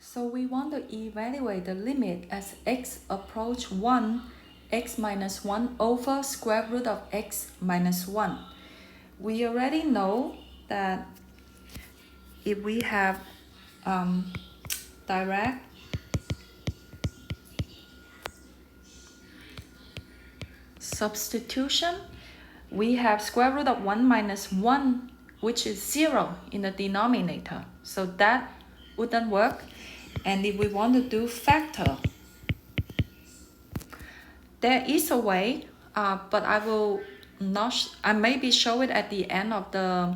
So we want to evaluate the limit as x approach 1, x minus 1 over square root of x minus 1. We already know that if we have direct substitution, we have square root of 1 minus 1, which is 0 in the denominator. So that wouldn't work. And if we want to do factor, there is a way, but I will not, I maybe show it at the end of the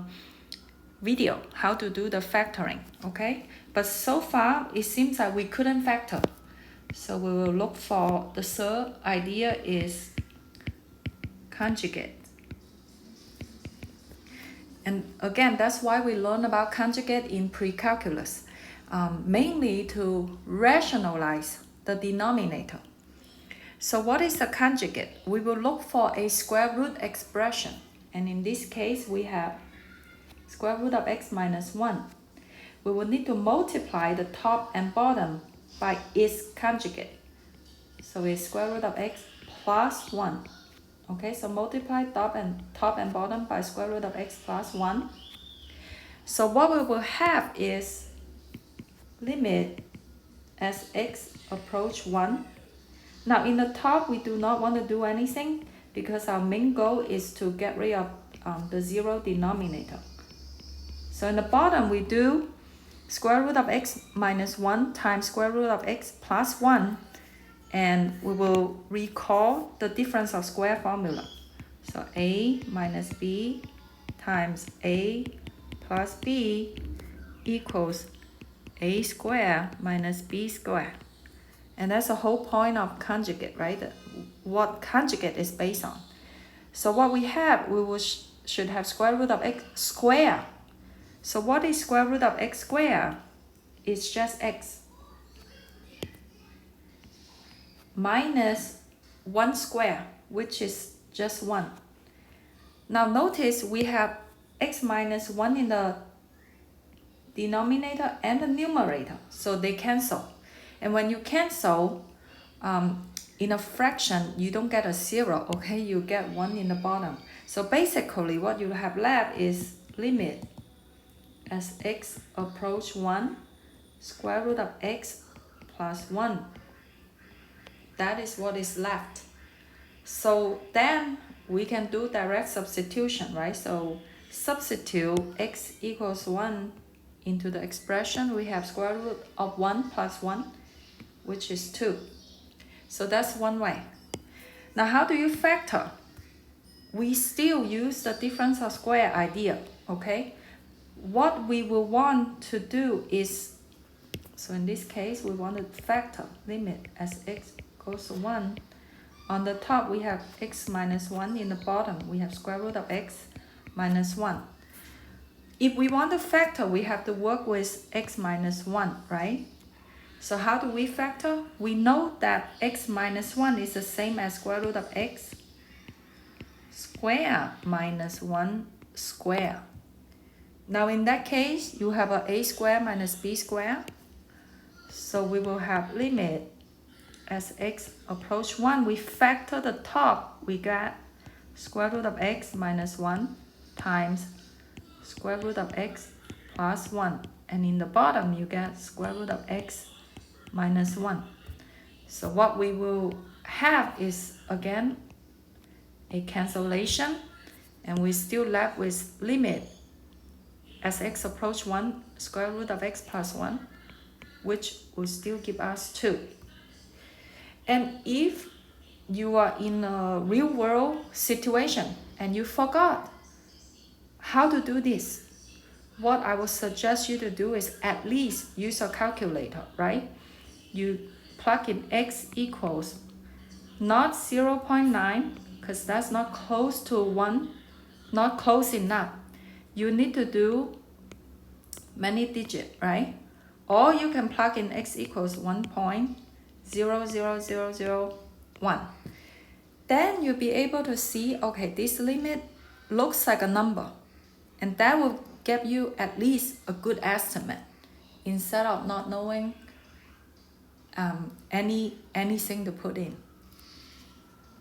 video, how to do the factoring, okay? But so far, it seems that we couldn't factor. So we will look for, the third idea is conjugate. And again, that's why we learn about conjugate in pre-calculus, mainly to rationalize the denominator. So what is the conjugate? We will look for a square root expression. And in this case, we have square root of x minus 1. We will need to multiply the top and bottom by its conjugate. So it's square root of x plus 1. Okay, so multiply top and bottom by square root of x plus 1. So what we will have is limit as x approach 1. Now in the top, we do not want to do anything because our main goal is to get rid of the 0 denominator. So in the bottom, we do square root of x minus 1 times square root of x plus 1. And we will recall the difference of square formula. So a minus b times a plus b equals a squared minus b squared. And that's the whole point of conjugate, right? What conjugate is based on. So what we have, we will should have square root of x squared. So what is square root of x squared? It's just x minus 1 square, which is just 1. Now notice we have x minus 1 in the denominator and the numerator, so they cancel. And when you cancel, in a fraction, you don't get a 0, okay? You get 1 in the bottom. So basically what you have left is limit as x approach 1, square root of x plus 1. That is what is left. So then we can do direct substitution, right? So substitute x equals 1 into the expression. We have square root of 1 plus 1, which is 2. So that's one way. Now how do you factor? We still use the difference of square idea, okay? What we will want to do is, so in this case, we want to factor limit as x goes to 1. On the top, we have x minus 1. In the bottom, we have square root of x minus 1. If we want to factor, we have to work with x minus 1, right? So how do we factor? We know that x minus 1 is the same as square root of x square minus 1 square. Now in that case, you have a square minus b square. So we will have limit as x approach 1, we factor the top, we get square root of x minus 1 times square root of x plus 1. And in the bottom, you get square root of x minus 1. So what we will have is, again, a cancellation. And we still left with limit as x approach 1, square root of x plus 1, which will still give us 2. And if you are in a real world situation and you forgot how to do this, what I would suggest you to do is at least use a calculator, right? You plug in x equals not 0.9, because that's not close to 1, not close enough. You need to do many digits, right? Or you can plug in x equals 1.00001. Then you'll be able to see, okay, this limit looks like a number. And that will give you at least a good estimate instead of not knowing anything to put in.